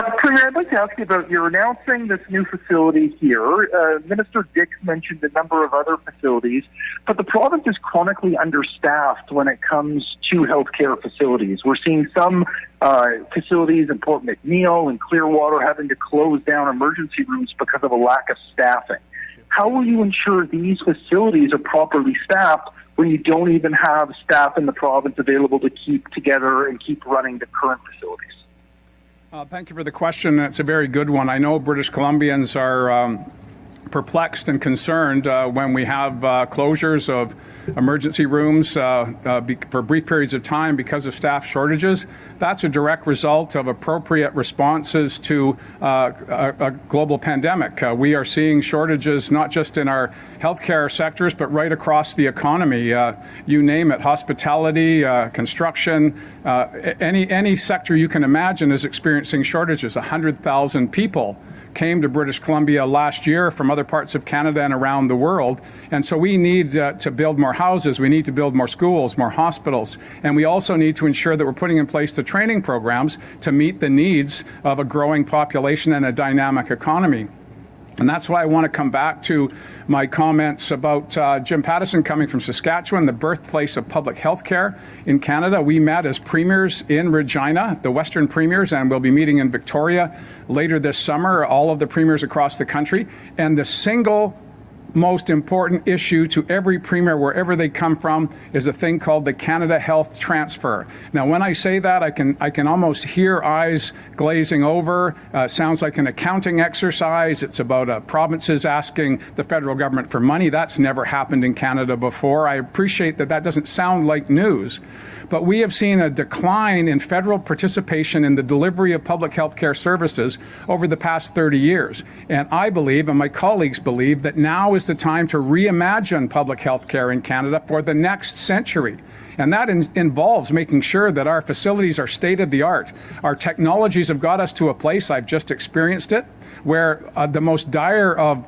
Premier, I'd like to ask you about, you're announcing this new facility here. Minister Dix mentioned a number of other facilities, but the province is chronically understaffed when it comes to healthcare facilities. We're seeing some facilities in Port McNeill and Clearwater having to close down emergency rooms because of a lack of staffing. How will you ensure these facilities are properly staffed when you don't even have staff in the province available to keep together and keep running the current facilities? Thank you for the question. It's a very good one. I know British Columbians are perplexed and concerned when we have closures of emergency rooms for brief periods of time because of staff shortages. That's a direct result of appropriate responses to a global pandemic. We are seeing shortages not just in our healthcare sectors, but right across the economy. You name it, hospitality, construction, any sector you can imagine is experiencing shortages. 100,000 people came to British Columbia last year from other parts of Canada and around the world. And so we need to build more houses, we need to build more schools, more hospitals, and we also need to ensure that we're putting in place the training programs to meet the needs of a growing population and a dynamic economy. And that's why I want to come back to my comments about Jim Pattison coming from Saskatchewan, the birthplace of public health care in Canada. We met as premiers in Regina, the Western premiers, and we'll be meeting in Victoria later this summer, all of the premiers across the country. And the single most important issue to every premier, wherever they come from, is a thing called the Canada Health Transfer. Now, when I say that, I can almost hear eyes glazing over. Sounds like an accounting exercise. It's about provinces asking the federal government for money. That's never happened in Canada before. I appreciate that doesn't sound like news, but we have seen a decline in federal participation in the delivery of public health care services over the past 30 years. And I believe, and my colleagues believe, that now is the time to reimagine public health care in Canada for the next century. And that involves making sure that our facilities are state-of-the-art. Our technologies have got us to a place, I've just experienced it, where the most dire of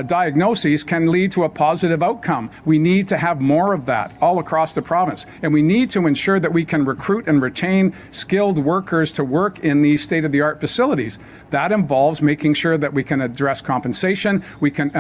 diagnoses can lead to a positive outcome. We need to have more of that all across the province. And we need to ensure that we can recruit and retain skilled workers to work in these state-of-the-art facilities. That involves making sure that we can address compensation, we can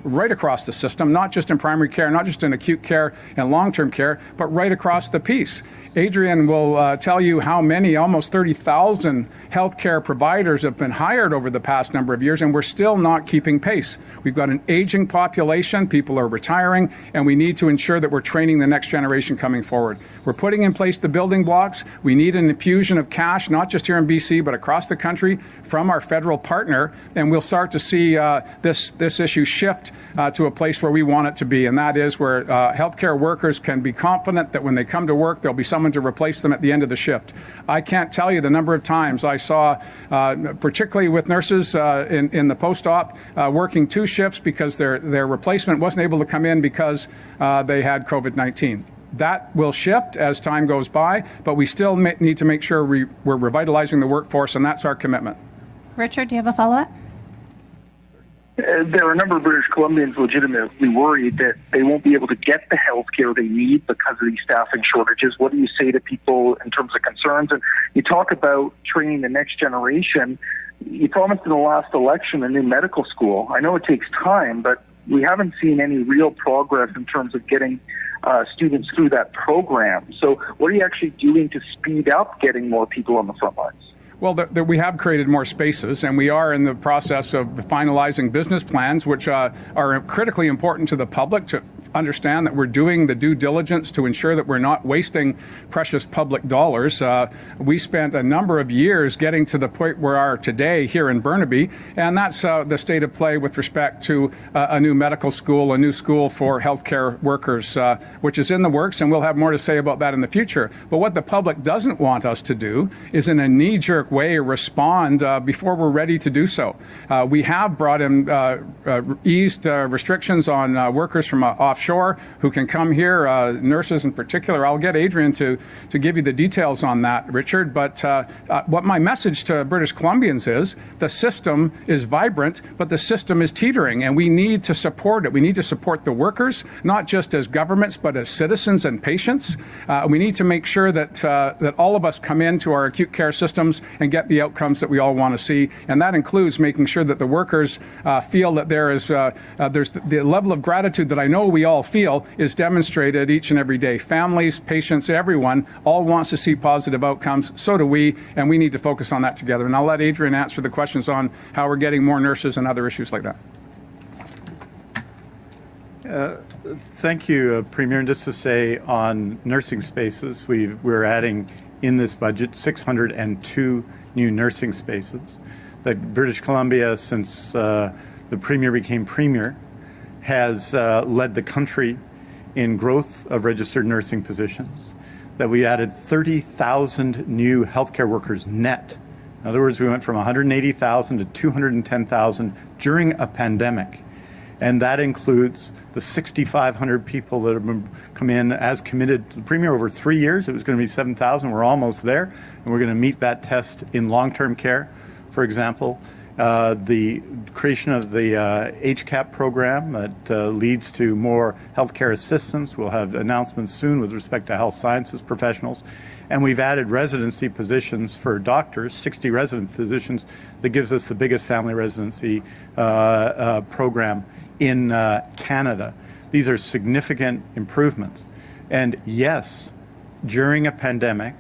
right across the system, not just in primary care, not just in acute care and long-term care, but right across the piece. Adrian will tell you how many, almost 30,000 healthcare providers have been hired over the past number of years, and we're still not keeping pace. We've got an aging population, people are retiring, and we need to ensure that we're training the next generation coming forward. We're putting in place the building blocks. We need an infusion of cash, not just here in BC, but across the country from our federal partner, and we'll start to see this issue shift to a place where we want it to be, and that is where healthcare workers can be confident that when they come to work, there'll be someone to replace them at the end of the shift. I can't tell you the number of times I saw, particularly with nurses in the post-op, working 2 shifts because their replacement wasn't able to come in because they had COVID-19. That will shift as time goes by, but we still need to make sure we're revitalizing the workforce, and that's our commitment. Richard, do you have a follow-up? There are a number of British Columbians legitimately worried that they won't be able to get the health care they need because of these staffing shortages. What do you say to people in terms of concerns? And you talk about training the next generation. You promised in the last election a new medical school. I know it takes time, but we haven't seen any real progress in terms of getting students through that program. So what are you actually doing to speed up getting more people on the front lines? Well, we have created more spaces, and we are in the process of finalizing business plans, which are critically important to the public to understand that we're doing the due diligence to ensure that we're not wasting precious public dollars. We spent a number of years getting to the point where we are today here in Burnaby, and that's the state of play with respect to a new medical school, a new school for healthcare workers, which is in the works, and we'll have more to say about that in the future. But what the public doesn't want us to do is in a knee-jerk way respond before we're ready to do so. We have brought in eased restrictions on workers from offshore who can come here, nurses in particular. I'll get Adrian to give you the details on that, Richard. But what my message to British Columbians is, the system is vibrant, but the system is teetering, and we need to support it. We need to support the workers, not just as governments, but as citizens and patients. We need to make sure that all of us come into our acute care systems and get the outcomes that we all want to see. And that includes making sure that the workers feel that there's the level of gratitude that I know we all feel is demonstrated each and every day. Families, patients, everyone all wants to see positive outcomes. So do we, and we need to focus on that together. And I'll let Adrian answer the questions on how we're getting more nurses and other issues like that. Thank you, Premier. And just to say on nursing spaces, we're adding in this budget 602 new nursing spaces. That British Columbia, since the Premier became Premier, has led the country in growth of registered nursing positions. That we added 30,000 new healthcare workers net. In other words, we went from 180,000 to 210,000 during a pandemic. And that includes the 6,500 people that have come in as committed to the Premier over 3 years. It was going to be 7,000. We're almost there. And we're going to meet that test in long-term care, for example. The creation of the HCAP program that leads to more healthcare assistance. We'll have announcements soon with respect to health sciences professionals. And we've added residency positions for doctors, 60 resident physicians, that gives us the biggest family residency program in Canada. These are significant improvements. And yes, during a pandemic,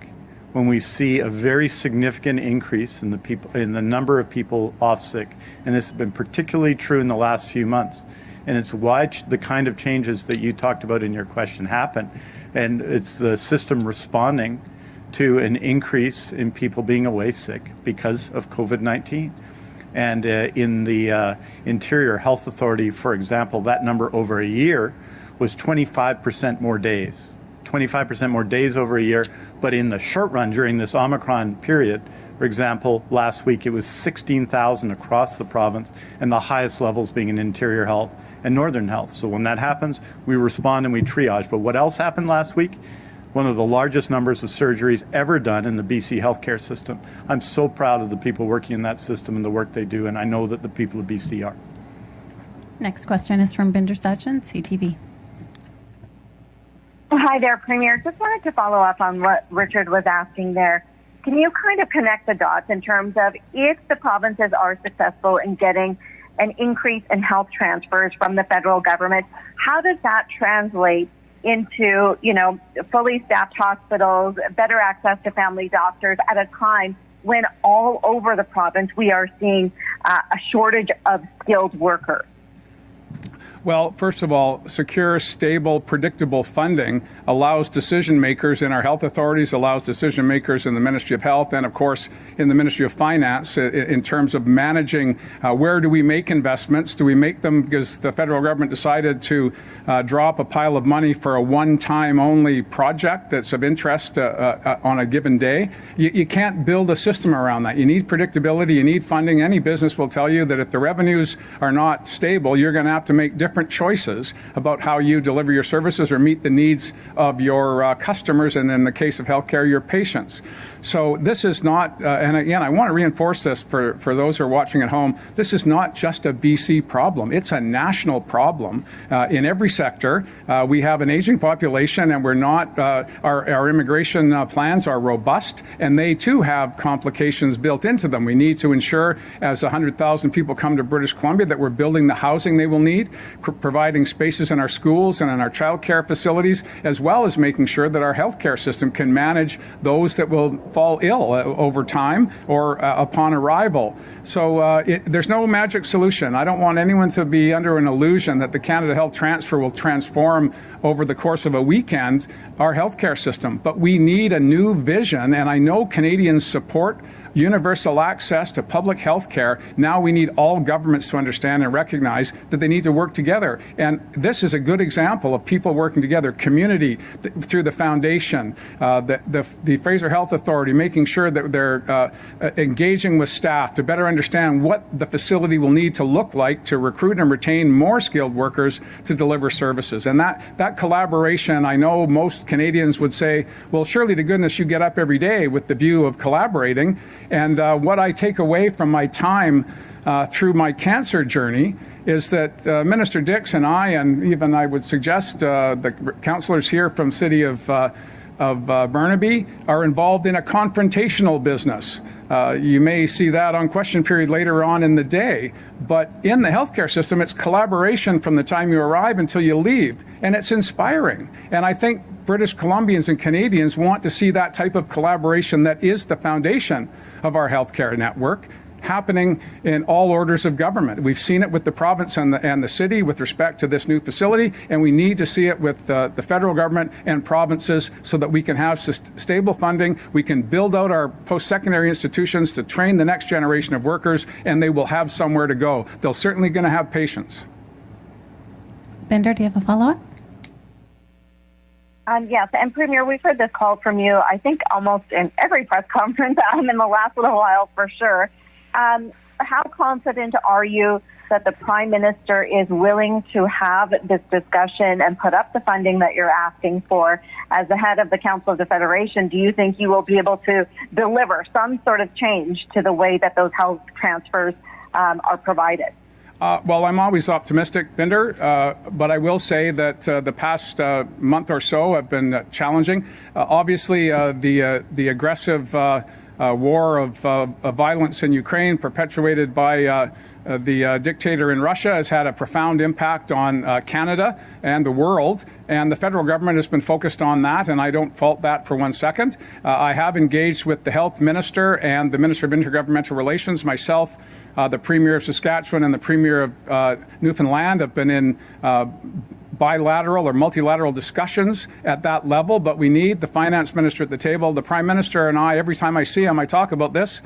when we see a very significant increase in the number of people off sick, and this has been particularly true in the last few months, and it's why the kind of changes that you talked about in your question happen, and it's the system responding to an increase in people being away sick because of COVID-19. And in the Interior Health Authority, for example, that number over a year was 25% more days. 25% more days over a year, but in the short run during this Omicron period, for example, last week it was 16,000 across the province, and the highest levels being in Interior Health and Northern Health. So when that happens, we respond and we triage. But what else happened last week? One of the largest numbers of surgeries ever done in the BC healthcare system. I'm so proud of the people working in that system and the work they do, and I know that the people of BC are. Next question is from Binder Sachin, CTV. Hi there, Premier. Just wanted to follow up on what Richard was asking there. Can you kind of connect the dots in terms of if the provinces are successful in getting an increase in health transfers from the federal government, how does that translate into, fully staffed hospitals, better access to family doctors at a time when all over the province we are seeing a shortage of skilled workers? Well, first of all, secure, stable, predictable funding allows decision makers in our health authorities, allows decision makers in the Ministry of Health, and of course in the Ministry of Finance in terms of managing where do we make investments? Do we make them because the federal government decided to drop a pile of money for a one-time only project that's of interest on a given day? You can't build a system around that. You need predictability, you need funding. Any business will tell you that if the revenues are not stable, you're going to have to make different choices about how you deliver your services or meet the needs of your customers, and in the case of healthcare, your patients. So this is not, and again, I want to reinforce this for those who are watching at home, this is not just a BC problem. It's a national problem in every sector. We have an aging population, and we're not, our immigration plans are robust, and they too have complications built into them. We need to ensure, as 100,000 people come to British Columbia, that we're building the housing they will need, providing spaces in our schools and in our child care facilities, as well as making sure that our healthcare system can manage those that will fall ill over time or upon arrival. So there's no magic solution. I don't want anyone to be under an illusion that the Canada Health Transfer will transform over the course of a weekend our healthcare system. But we need a new vision, and I know Canadians support universal access to public health care. Now we need all governments to understand and recognize that they need to work together. And this is a good example of people working together, community through the foundation, the Fraser Health Authority, making sure that they're engaging with staff to better understand what the facility will need to look like to recruit and retain more skilled workers to deliver services. And that collaboration, I know most Canadians would say, well, surely to goodness you get up every day with the view of collaborating. And what I take away from my time through my cancer journey is that Minister Dix and I, and even I would suggest the councillors here from City of Burnaby are involved in a confrontational business. You may see that on question period later on in the day. But in the healthcare system, it's collaboration from the time you arrive until you leave. And it's inspiring. And I think British Columbians and Canadians want to see that type of collaboration that is the foundation of our healthcare network happening in all orders of government. We've seen it with the province and the city with respect to this new facility, and we need to see it with the federal government and provinces so that we can have stable funding, we can build out our post-secondary institutions to train the next generation of workers, and they will have somewhere to go. They're certainly going to have patience. Binder, do you have a follow-up? Yes, and Premier, we've heard this call from you, I think, almost in every press conference in the last little while, for sure. How confident are you that the Prime Minister is willing to have this discussion and put up the funding that you're asking for as the head of the Council of the Federation? Do you think you will be able to deliver some sort of change to the way that those health transfers are provided? Well, I'm always optimistic, Binder, but I will say that the past month or so have been challenging. Obviously, the aggressive war of violence in Ukraine perpetuated by the dictator in Russia has had a profound impact on Canada and the world, and the federal government has been focused on that, and I don't fault that for 1 second. I have engaged with the health minister and the Minister of Intergovernmental Relations, myself, the Premier of Saskatchewan and the Premier of Newfoundland have been in bilateral or multilateral discussions at that level, but we need the finance minister at the table. The Prime Minister and I, every time I see him, I talk about this.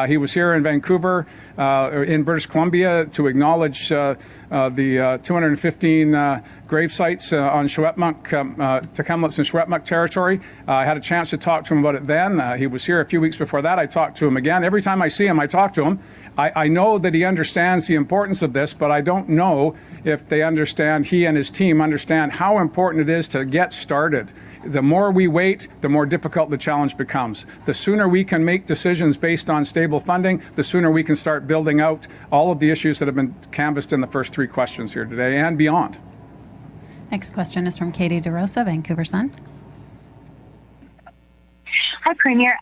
He was here in Vancouver, in British Columbia, to acknowledge the 215 grave sites on Secwepemc, Tk'emlúps and Secwepemc territory. I had a chance to talk to him about it then. He was here a few weeks before that. I talked to him again. Every time I see him, I talk to him. I know that he understands the importance of this, but I don't know if they understand, he and his team understand how important it is to get started. The more we wait, the more difficult the challenge becomes. The sooner we can make decisions based on stable funding, the sooner we can start building out all of the issues that have been canvassed in the first three questions here today and beyond. Next question is from Katie DeRosa, Vancouver Sun. Hi, Premier.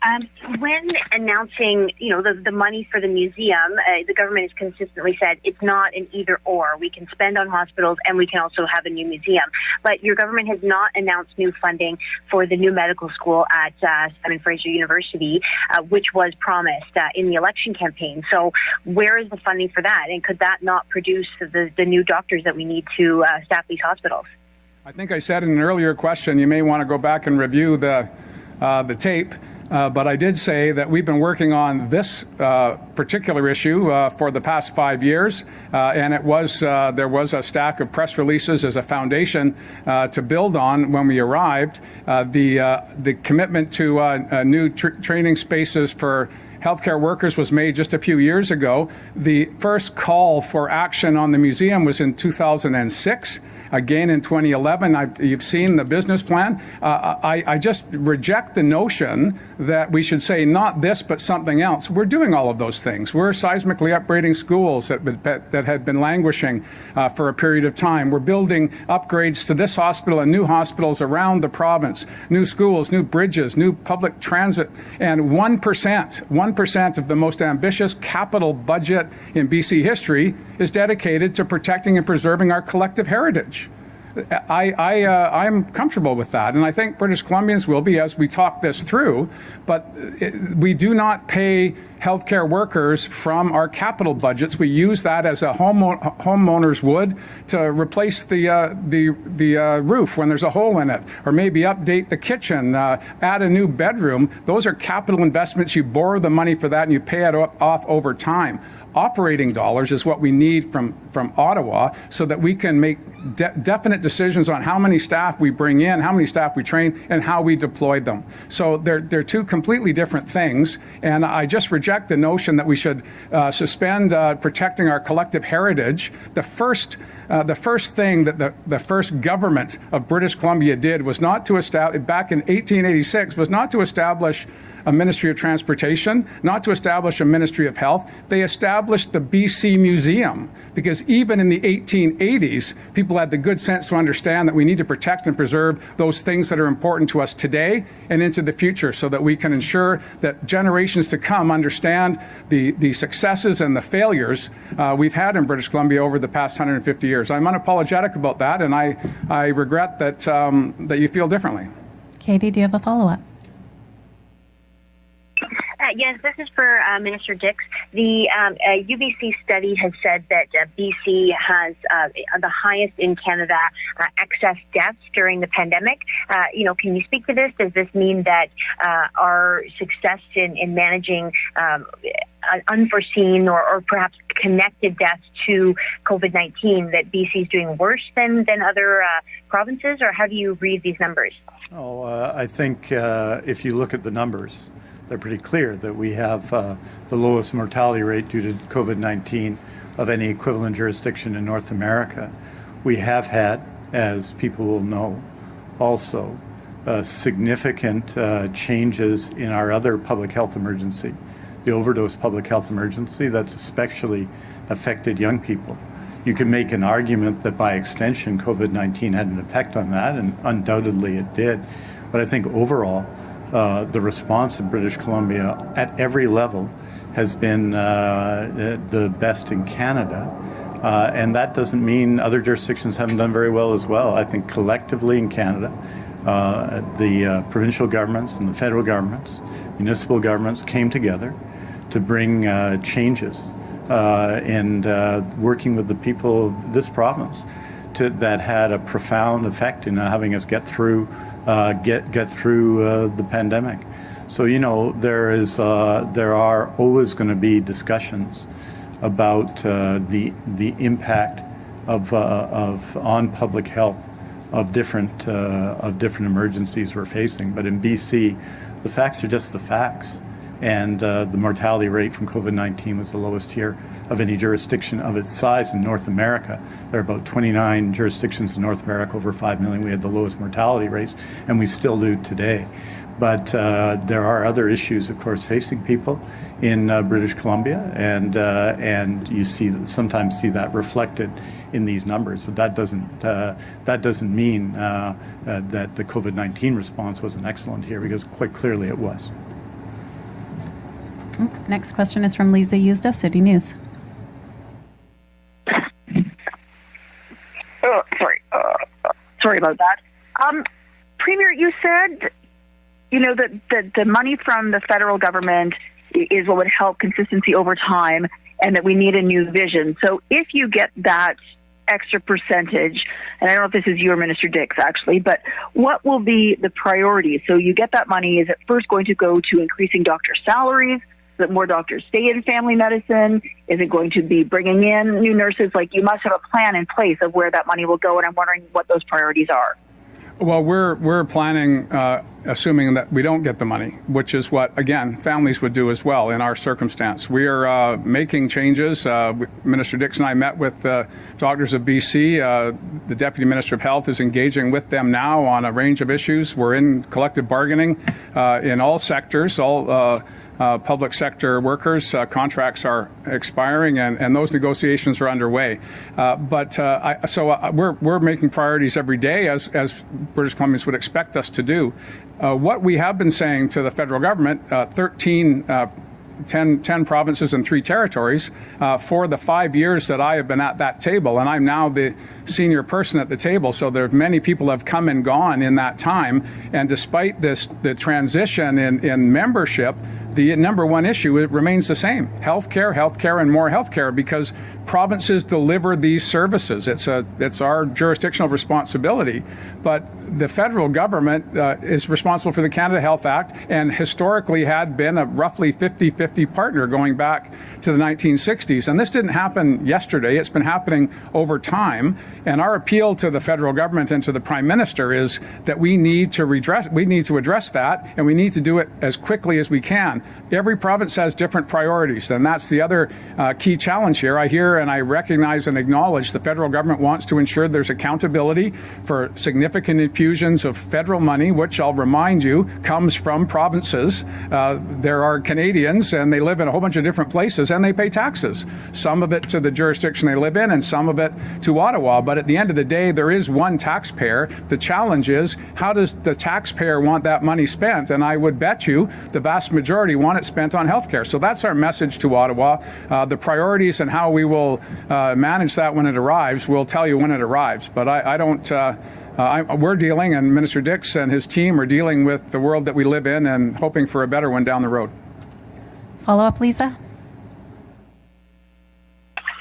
When announcing, the money for the museum, the government has consistently said it's not an either or. We can spend on hospitals and we can also have a new museum. But your government has not announced new funding for the new medical school at Simon Fraser University, which was promised in the election campaign. So where is the funding for that? And could that not produce the new doctors that we need to staff these hospitals? I think I said in an earlier question, you may want to go back and review the tape, but I did say that we've been working on this particular issue for the past 5 years, and there was a stack of press releases as a foundation to build on when we arrived. The commitment to new training spaces for healthcare workers was made just a few years ago. The first call for action on the museum was in 2006. Again in 2011, you've seen the business plan. I just reject the notion that we should say not this but something else. We're doing all of those things. We're seismically upgrading schools that had been languishing for a period of time. We're building upgrades to this hospital and new hospitals around the province, new schools, new bridges, new public transit, and 1% of the most ambitious capital budget in BC history is dedicated to protecting and preserving our collective heritage. I'm comfortable with that, and I think British Columbians will be as we talk this through, but we do not pay healthcare workers from our capital budgets. We use that as a homeowners would to replace the roof when there's a hole in it, or maybe update the kitchen, add a new bedroom. Those are capital investments. You borrow the money for that and you pay it off over time. Operating dollars is what we need from Ottawa so that we can make definite decisions on how many staff we bring in, how many staff we train, and how we deploy them. So they're two completely different things, and I just reject the notion that we should suspend protecting our collective heritage. The first thing that the first government of British Columbia did was not to establish, back in 1886, was not to establish a Ministry of Transportation, not to establish a Ministry of Health. They established the BC Museum because even in the 1880s, people had the good sense to understand that we need to protect and preserve those things that are important to us today and into the future so that we can ensure that generations to come understand the successes and the failures we've had in British Columbia over the past 150 years. I'm unapologetic about that, and I regret that that you feel differently. Katie, do you have a follow-up? Yes, this is for Minister Dix. The UBC study has said that BC has the highest in Canada excess deaths during the pandemic. Can you speak to this? Does this mean that our success in managing unforeseen or perhaps connected deaths to COVID-19, that BC is doing worse than other provinces, or how do you read these numbers? I think if you look at the numbers, they're pretty clear that we have the lowest mortality rate due to COVID-19 of any equivalent jurisdiction in North America. We have had, as people will know, also significant changes in our other public health emergency, the overdose public health emergency that's especially affected young people. You can make an argument that by extension COVID-19 had an effect on that, and undoubtedly it did. But I think overall, the response in British Columbia at every level has been the best in Canada. And that doesn't mean other jurisdictions haven't done very well as well. I think collectively in Canada, the provincial governments and the federal governments, municipal governments came together to bring changes and working with the people of this province that had a profound effect in having us get through the pandemic. So there are always going to be discussions about the impact of on public health of different emergencies we're facing. But in BC, the facts are just the facts, and the mortality rate from COVID-19 was the lowest here of any jurisdiction of its size in North America. There are about 29 jurisdictions in North America over 5 million. We had the lowest mortality rates, and we still do today. But there are other issues, of course, facing people in British Columbia, and you sometimes see that reflected in these numbers. But that doesn't mean that the COVID-19 response wasn't excellent here, because quite clearly it was. Next question is from Lisa Eusda, City News. Sorry about that. Premier, you said, that the money from the federal government is what would help consistency over time, and that we need a new vision. So if you get that extra percentage, and I don't know if this is you or Minister Dix actually, but what will be the priority? So you get that money, is it first going to go to increasing doctor salaries, so that more doctors stay in family medicine? Is it going to be bringing in new nurses? Like, you must have a plan in place of where that money will go, and I'm wondering what those priorities are. Well, we're planning, assuming that we don't get the money, which is what, again, families would do as well in our circumstance. We are making changes. Minister Dix and I met with doctors of BC. The Deputy Minister of Health is engaging with them now on a range of issues. We're in collective bargaining in all sectors, all public sector workers. Contracts are expiring, and those negotiations are underway. We're making priorities every day, as British Columbians would expect us to do. What we have been saying to the federal government, 10 provinces and 3 territories for the 5 years that I have been at that table, and I'm now the senior person at the table, so there are many people have come and gone in that time, and despite the transition in membership, the number one issue, it remains the same: healthcare, and more healthcare, because provinces deliver these services. It's our jurisdictional responsibility, but the federal government is responsible for the Canada Health Act, and historically had been a roughly 50-50 partner going back to the 1960s. And this didn't happen yesterday. It's been happening over time. And our appeal to the federal government and to the Prime Minister is that we need to address that, and we need to do it as quickly as we can. again, every province has different priorities, and that's the other key challenge here. I hear and I recognize and acknowledge the federal government wants to ensure there's accountability for significant infusions of federal money, which I'll remind you comes from provinces. There are Canadians, and they live in a whole bunch of different places, and they pay taxes. Some of it to the jurisdiction they live in, and some of it to Ottawa. But at the end of the day, there is one taxpayer. The challenge is, how does the taxpayer want that money spent? And I would bet you the vast majority want it spent on healthcare. So that's our message to Ottawa. The priorities and how we will manage that when it arrives, we'll tell you when it arrives. But I don't. We're dealing, and Minister Dix and his team are dealing with the world that we live in and hoping for a better one down the road. Follow up, Lisa?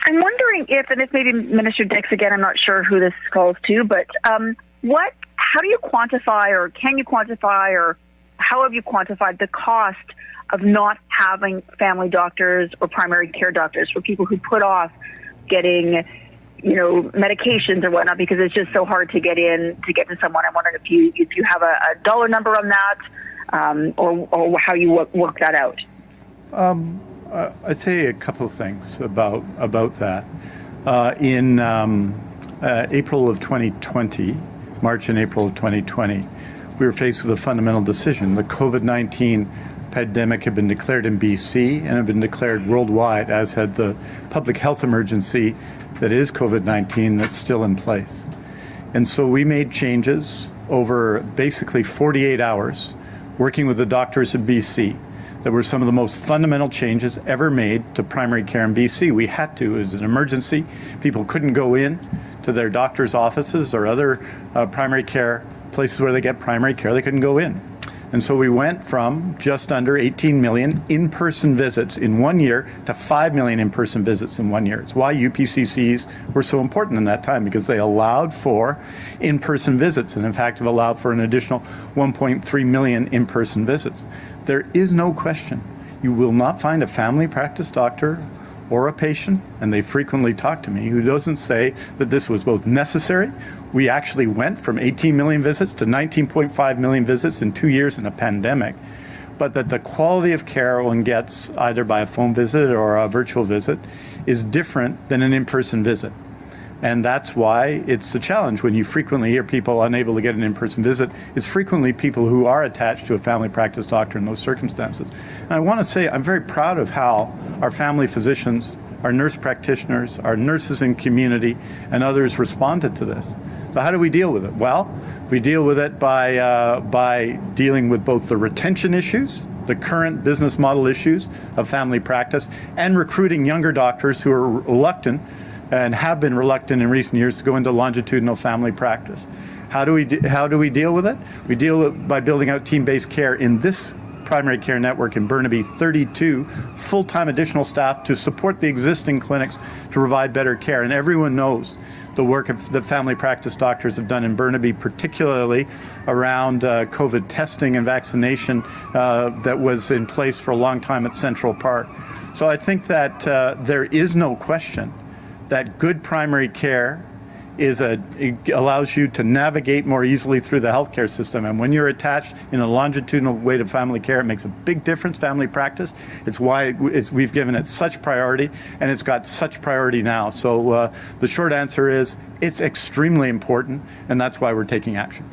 I'm wondering if, and this may be Minister Dix again, I'm not sure who this calls to, but how do you quantify, or can you quantify, or how have you quantified the cost of not having family doctors or primary care doctors for people who put off getting, medications or whatnot because it's just so hard to get to someone? I'm wondering if you have a dollar number on that, or how you work that out. I'd say a couple of things about that. In April of 2020, March and April of 2020, we were faced with a fundamental decision. The COVID-19 pandemic had been declared in BC and had been declared worldwide, as had the public health emergency that is COVID-19 that's still in place. And so we made changes over basically 48 hours, working with the doctors in BC. That were some of the most fundamental changes ever made to primary care in BC. We had to. It was an emergency. People couldn't go in to their doctor's offices or other primary care places where they get primary care. They couldn't go in. And so we went from just under 18 million in-person visits in 1 year to 5 million in-person visits in 1 year. It's why UPCCs were so important in that time, because they allowed for in-person visits, and in fact have allowed for an additional 1.3 million in-person visits. There is no question you will not find a family practice doctor or a patient, and they frequently talk to me, who doesn't say that this was both necessary. We actually went from 18 million visits to 19.5 million visits in 2 years in a pandemic, but that the quality of care one gets either by a phone visit or a virtual visit is different than an in-person visit. And that's why it's a challenge when you frequently hear people unable to get an in-person visit. It's frequently people who are attached to a family practice doctor in those circumstances. And I want to say I'm very proud of how our family physicians, our nurse practitioners, our nurses in community, and others responded to this. So how do we deal with it? Well, we deal with it by dealing with both the retention issues, the current business model issues of family practice, and recruiting younger doctors who are reluctant and have been reluctant in recent years to go into longitudinal family practice. How do we deal with it? We deal with it by building out team-based care in this primary care network in Burnaby, 32 full-time additional staff to support the existing clinics to provide better care. And everyone knows the work that family practice doctors have done in Burnaby, particularly around COVID testing and vaccination that was in place for a long time at Central Park. So I think that there is no question that good primary care it allows you to navigate more easily through the healthcare system. And when you're attached in a longitudinal way to family care, it makes a big difference, family practice. It's why we've given it such priority, and it's got such priority now. So the short answer is it's extremely important, and that's why we're taking action.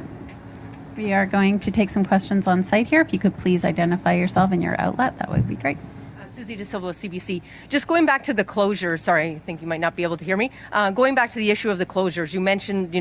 We are going to take some questions on site here. If you could please identify yourself and your outlet, that would be great. Susie De Silva, CBC. Just going back to the closures, sorry, I think you might not be able to hear me. Going back to the issue of the closures, you mentioned,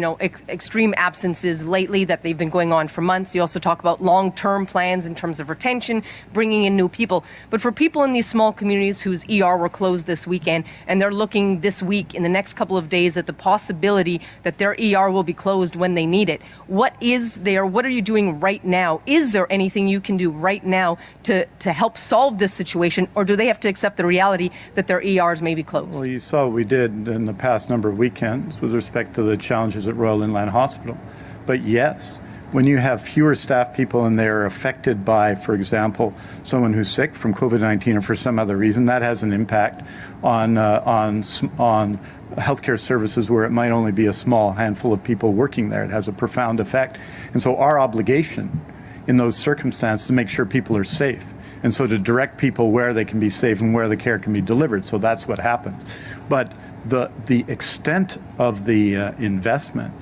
extreme absences lately that they've been going on for months. You also talk about long-term plans in terms of retention, bringing in new people. But for people in these small communities whose ER were closed this weekend, and they're looking this week in the next couple of days at the possibility that their ER will be closed when they need it, what are you doing right now? Is there anything you can do right now to help solve this situation, or do they have to accept the reality that their ERs may be closed? Well, you saw what we did in the past number of weekends with respect to the challenges at Royal Inland Hospital. But yes, when you have fewer staff people and they're affected by, for example, someone who's sick from COVID-19 or for some other reason, that has an impact on healthcare services where it might only be a small handful of people working there. It has a profound effect. And so our obligation in those circumstances to make sure people are safe And so to direct people where they can be safe and where the care can be delivered. So that's what happens. But the extent of the investment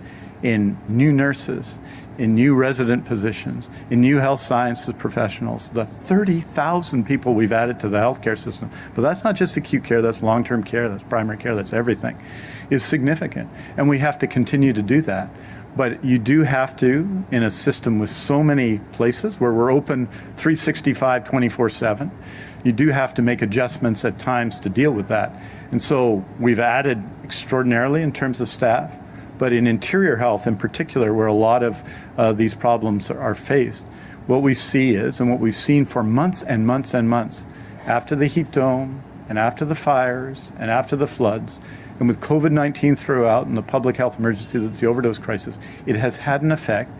in new nurses, in new resident positions, in new health sciences professionals, the 30,000 people we've added to the healthcare system, but that's not just acute care, that's long-term care, that's primary care, that's everything, is significant. And we have to continue to do that. But you do have to, in a system with so many places where we're open 365, 24/7, you do have to make adjustments at times to deal with that. And so we've added extraordinarily in terms of staff, but in interior health in particular, where a lot of these problems are faced, what we see is, and what we've seen for months and months and months, after the heat dome and after the fires and after the floods, and with COVID-19 throughout and the public health emergency that's the overdose crisis, it has had an effect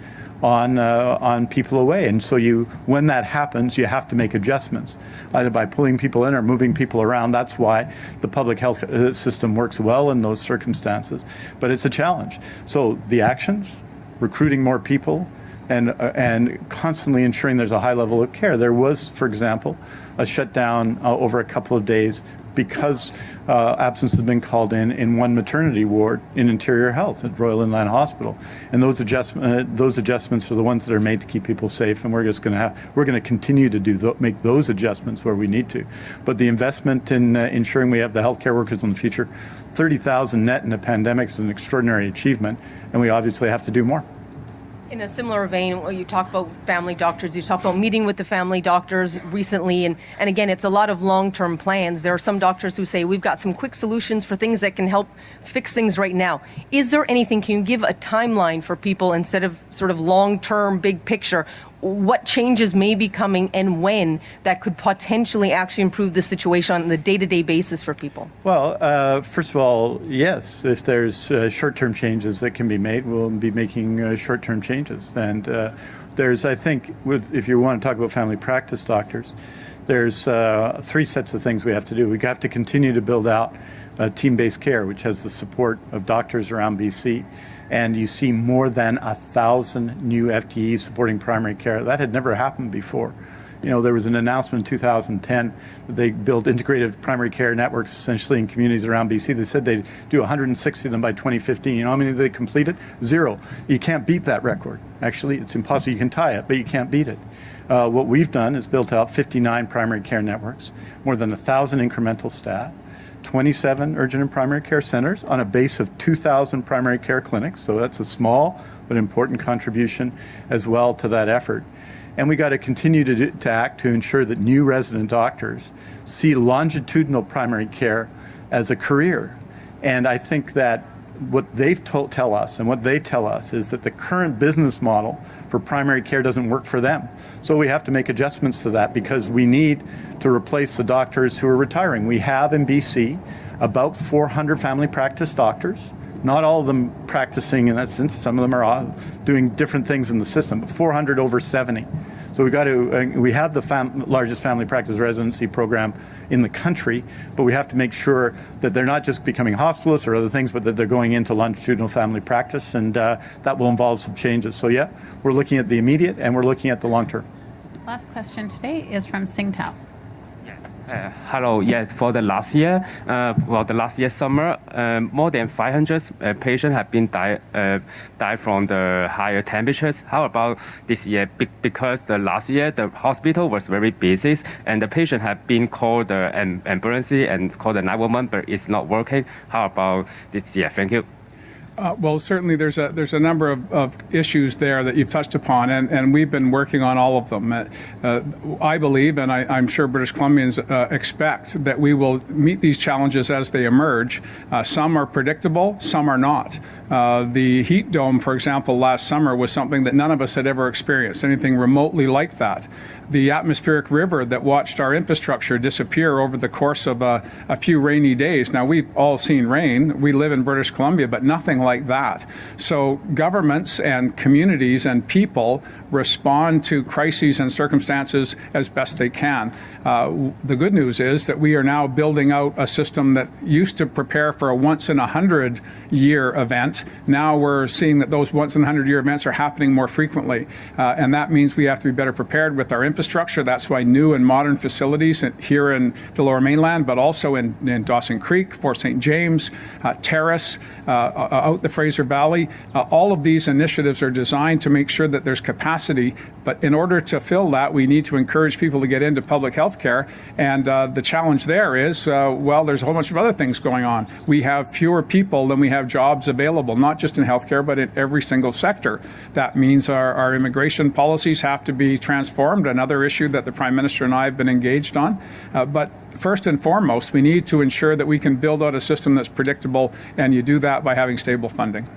on people away. And so when that happens, you have to make adjustments, either by pulling people in or moving people around. That's why the public health system works well in those circumstances. But it's a challenge. So the actions, recruiting more people, and constantly ensuring there's a high level of care. There was, for example, a shutdown over a couple of days because absence has been called in one maternity ward in Interior Health at Royal Inland Hospital, and those adjustments are the ones that are made to keep people safe. And we're going to continue to make those adjustments where we need to. But the investment in ensuring we have the healthcare workers in the future, 30,000 net in a pandemic is an extraordinary achievement, and we obviously have to do more. In a similar vein, you talk about family doctors, you talk about meeting with the family doctors recently, and again, it's a lot of long-term plans. There are some doctors who say, we've got some quick solutions for things that can help fix things right now. Is there anything, can you give a timeline for people instead of sort of long-term, big picture? What changes may be coming and when that could potentially actually improve the situation on the day-to-day basis for people? Well, first of all, yes, if there's short-term changes that can be made, we'll be making short-term changes. And there's, I think, if you want to talk about family practice doctors, there's 3 sets of things we have to do. We have to continue to build out team-based care, which has the support of doctors around BC. And you see more than 1,000 new FTEs supporting primary care. That had never happened before. You know, there was an announcement in 2010 that they built integrated primary care networks essentially in communities around BC. They said they'd do 160 of them by 2015. You know how many they completed? 0. You can't beat that record. Actually, it's impossible. You can tie it, but you can't beat it. What we've done is built out 59 primary care networks, more than 1,000 incremental staff, 27 urgent and primary care centers on a base of 2,000 primary care clinics. So that's a small but important contribution as well to that effort. And we got to continue to act to ensure that new resident doctors see longitudinal primary care as a career. And I think that what they've tell us and what they tell us is that the current business model for primary care doesn't work for them. So we have to make adjustments to that because we need to replace the doctors who are retiring. We have in BC about 400 family practice doctors. Not all of them practicing in that sense. Some of them are doing different things in the system, but 400 over 70. So we have the largest family practice residency program in the country, but we have to make sure that they're not just becoming hospitalists or other things, but that they're going into longitudinal family practice, and that will involve some changes. So yeah, we're looking at the immediate and we're looking at the long term. Last question today is from Singtao. Hello. Yes, for the last year, summer, more than 500 patients have been died from the higher temperatures. How about this year? Because the last year the hospital was very busy and the patient have been called the ambulance and called the 911, but it's not working. How about this year? Thank you. Well, certainly there's a number of issues there that you've touched upon, and we've been working on all of them. I believe, and I'm sure British Columbians expect, that we will meet these challenges as they emerge. Some are predictable, some are not. The heat dome, for example, last summer was something that none of us had ever experienced, anything remotely like that. The atmospheric river that watched our infrastructure disappear over the course of a few rainy days. Now, we've all seen rain. We live in British Columbia, but nothing like that. So governments and communities and people respond to crises and circumstances as best they can. The good news is that we are now building out a system that used to prepare for a once-in-a-100-year event. Now we're seeing that those once-in-a-100-year events are happening more frequently. And that means we have to be better prepared with our infrastructure. That's why new and modern facilities here in the Lower Mainland, but also in Dawson Creek, Fort St. James, Terrace, out the Fraser Valley, all of these initiatives are designed to make sure that there's capacity. But in order to fill that, we need to encourage people to get into public health care. And the challenge there is, there's a whole bunch of other things going on. We have fewer people than we have jobs available, not just in healthcare, but in every single sector. That means our immigration policies have to be transformed, another issue that the Prime Minister and I have been engaged on. But first and foremost, we need to ensure that we can build out a system that's predictable, and you do that by having stable funding.